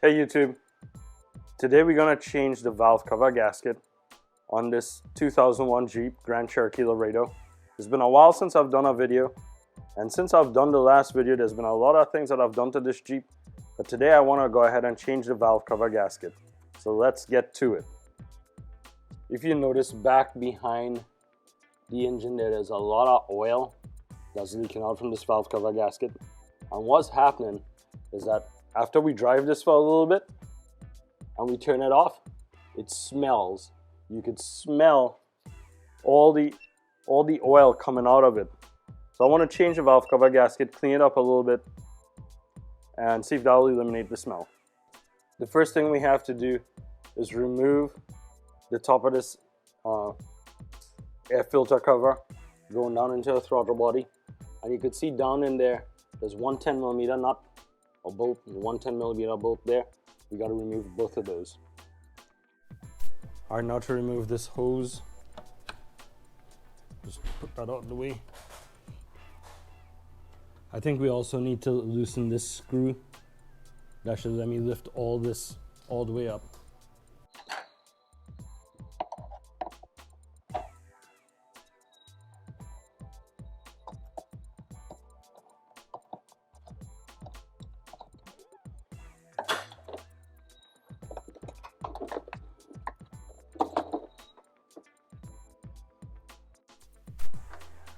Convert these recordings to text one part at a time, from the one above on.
Hey YouTube, today we're going to change the valve cover gasket on this 2001 Jeep Grand Cherokee Laredo. It's been a while since I've done a video, and since I've done the last video there's been a lot of things that I've done to this Jeep, but today I want to go ahead and change the valve cover gasket. So let's get to it. If you notice back behind the engine there's a lot of oil that's leaking out from this valve cover gasket, and what's happening is that after we drive this for a little bit and we turn it off, it smells. You could smell all the oil coming out of it. So I want to change the valve cover gasket, clean it up a little bit, and see if that will eliminate the smell. The first thing we have to do is remove the top of this air filter cover going down into the throttle body. And you could see down in there, there's one 10mm nut or bolt, one 10mm bolt there. We got to remove both of those. All right, now to remove this hose, just put that out of the way. I think we also need to loosen this screw. That should let me lift all this all the way up.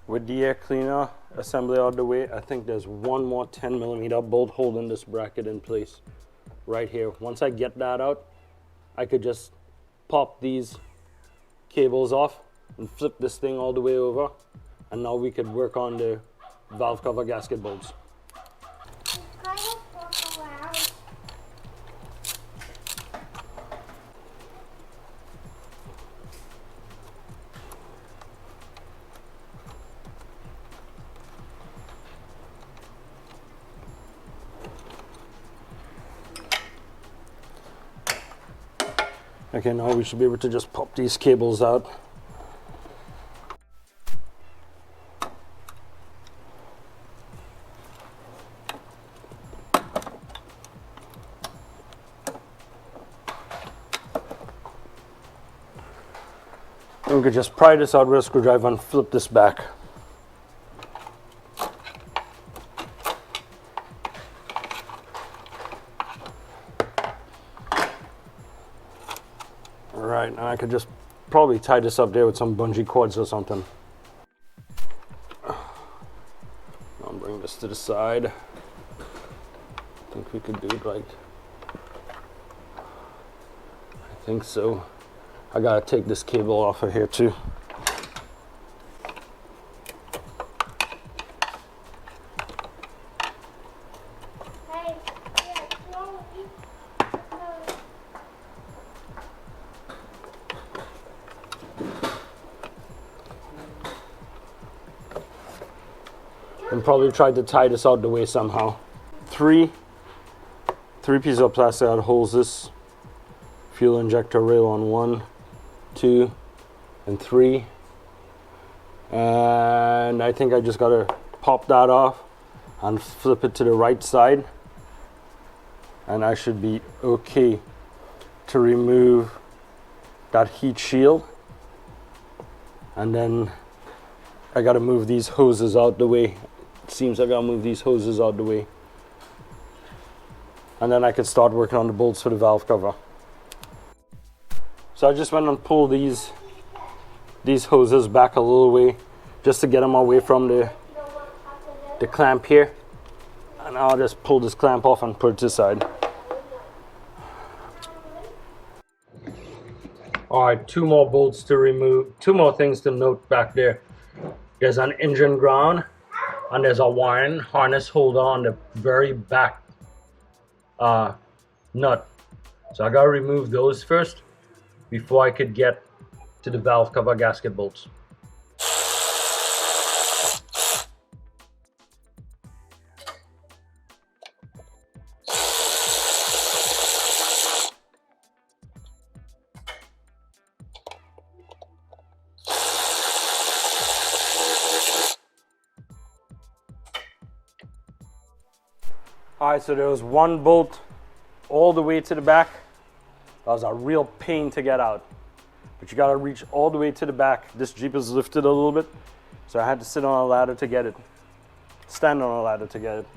With the air cleaner assembly out of the way, I think there's one more 10mm bolt holding this bracket in place right here. Once I get that out, I could just pop these cables off and flip this thing all the way over, and now we could work on the valve cover gasket bolts. Okay, now we should be able to just pop these cables out. And we could just pry this out with a screwdriver and flip this back. Alright, and I could just probably tie this up there with some bungee cords or something. I'll bring this to the side. I think we could do it like... I think so. I gotta take this cable off of here too. And probably try to tie this out the way somehow. Three pieces of plastic that holds this fuel injector rail on 1, 2, and 3. And I think I just gotta pop that off and flip it to the right side, and I should be okay to remove that heat shield. And then I gotta move these hoses out the way. It seems I gotta move these hoses out the way. And then I could start working on the bolts for the valve cover. So I just went and pulled these hoses back a little way just to get them away from the clamp here. And I'll just pull this clamp off and put it to the side. Alright, two more bolts to remove, two more things to note back there. There's an engine ground, and there's a wiring harness holder on the very back nut. So I gotta remove those first before I could get to the valve cover gasket bolts. Alright, so there was one bolt all the way to the back. That was a real pain to get out. But you gotta reach all the way to the back. This Jeep is lifted a little bit, so I had to sit on a ladder to get it. Stand on a ladder to get it.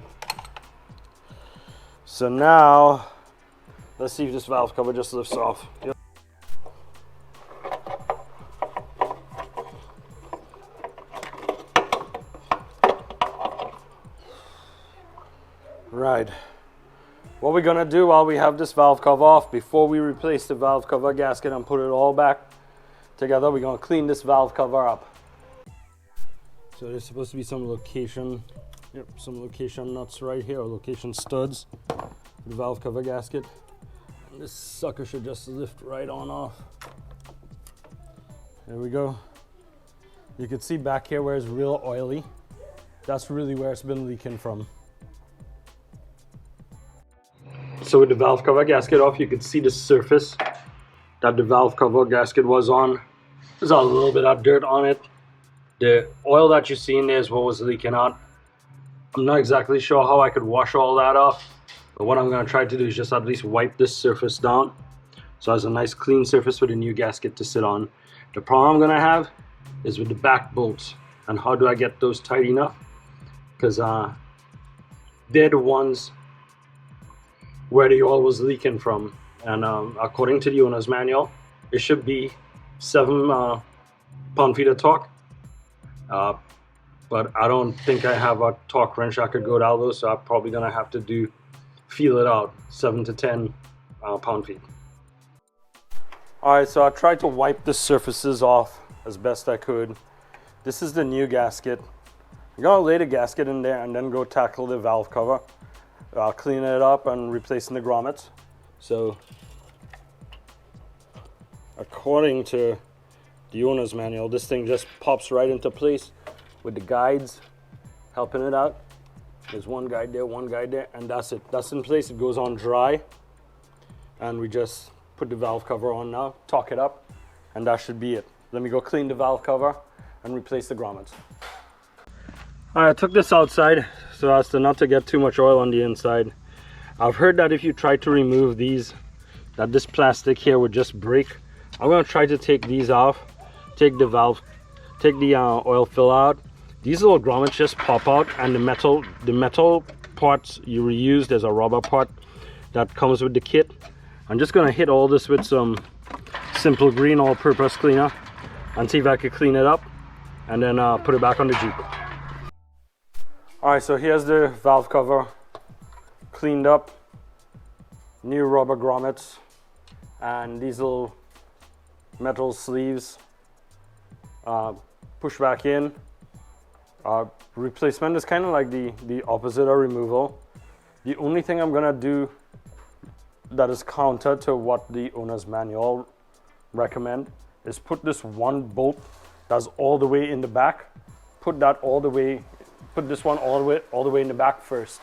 So now, let's see if this valve cover just lifts off. Yep. Right. What we're gonna do while we have this valve cover off, before we replace the valve cover gasket and put it all back together, we're gonna clean this valve cover up. So there's supposed to be some location, some location nuts right here, or location studs for the valve cover gasket. And this sucker should just lift right on off. There we go. You can see back here where it's real oily. That's really where it's been leaking from. So with the valve cover gasket off, you can see the surface that the valve cover gasket was on. There's a little bit of dirt on it. The oil that you see in there is what was leaking out. I'm not exactly sure how I could wash all that off, but what I'm going to try to do is just at least wipe this surface down so it has a nice clean surface for the new gasket to sit on. The problem I'm going to have is with the back bolts, and how do I get those tight enough? Because they're the ones where the oil was leaking from, and according to the owner's manual, it should be 7 pound-feet of torque, but I don't think I have a torque wrench I could go down those, so I'm probably gonna have to feel it out, 7 to 10 pound-feet. All right, so I tried to wipe the surfaces off as best I could. This is the new gasket. I'm gonna lay the gasket in there and then go tackle the valve cover. Clean it up and replacing the grommets. So according to the owner's manual, this thing just pops right into place with the guides helping it out. There's one guide there, and that's it. That's in place. It goes on dry, and we just put the valve cover on now, torque it up, and that should be it. Let me go clean the valve cover and replace the grommets. All right, I took this outside so as to not to get too much oil on the inside. I've heard that if you try to remove these, that this plastic here would just break. I'm going to try to take these off, take the oil fill out. These little grommets just pop out, and the metal parts you reuse, there's a rubber part that comes with the kit. I'm just going to hit all this with some Simple Green all-purpose cleaner and see if I can clean it up, and then put it back on the Jeep. Alright, so here's the valve cover cleaned up, new rubber grommets, and these little metal sleeves push back in. Replacement is kind of like the opposite of removal. The only thing I'm gonna do that is counter to what the owner's manual recommend is put this one bolt that's all the way in the back, put this one all the way in the back first.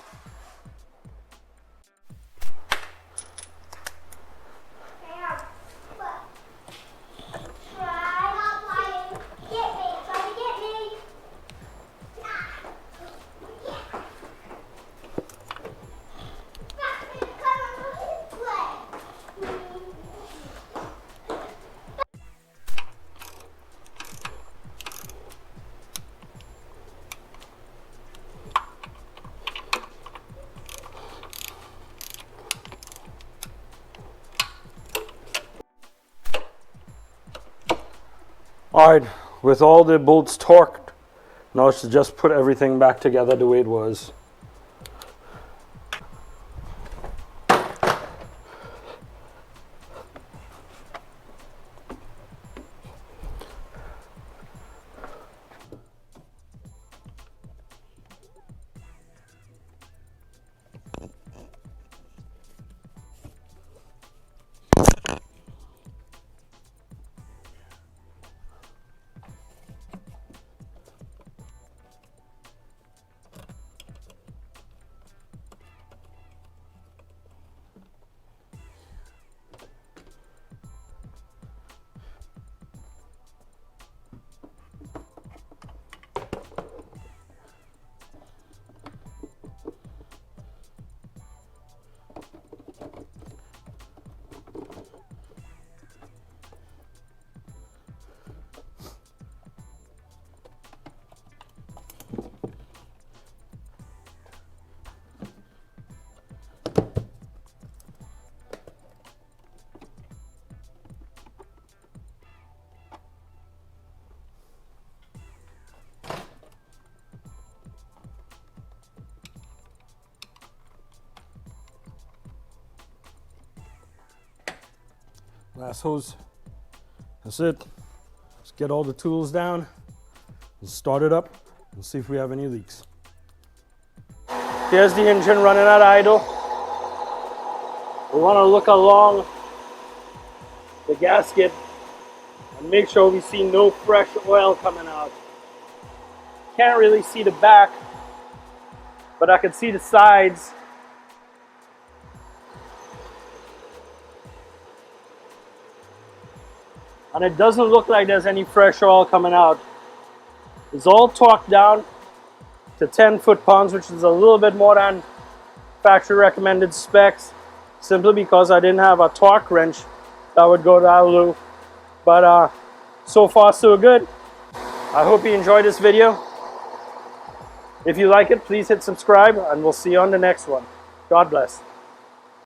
Alright, with all the bolts torqued, now it's just put everything back together the way it was. Last hose. That's it. Let's get all the tools down and start it up and see if we have any leaks. Here's the engine running at idle. We want to look along the gasket and make sure we see no fresh oil coming out. Can't really see the back, but I can see the sides. And it doesn't look like there's any fresh oil coming out. It's all torqued down to 10 foot-pounds, which is a little bit more than factory recommended specs, simply because I didn't have a torque wrench that would go that low. But so far so good. I hope you enjoyed this video. If you like it, please hit subscribe, and we'll see you on the next one. God bless.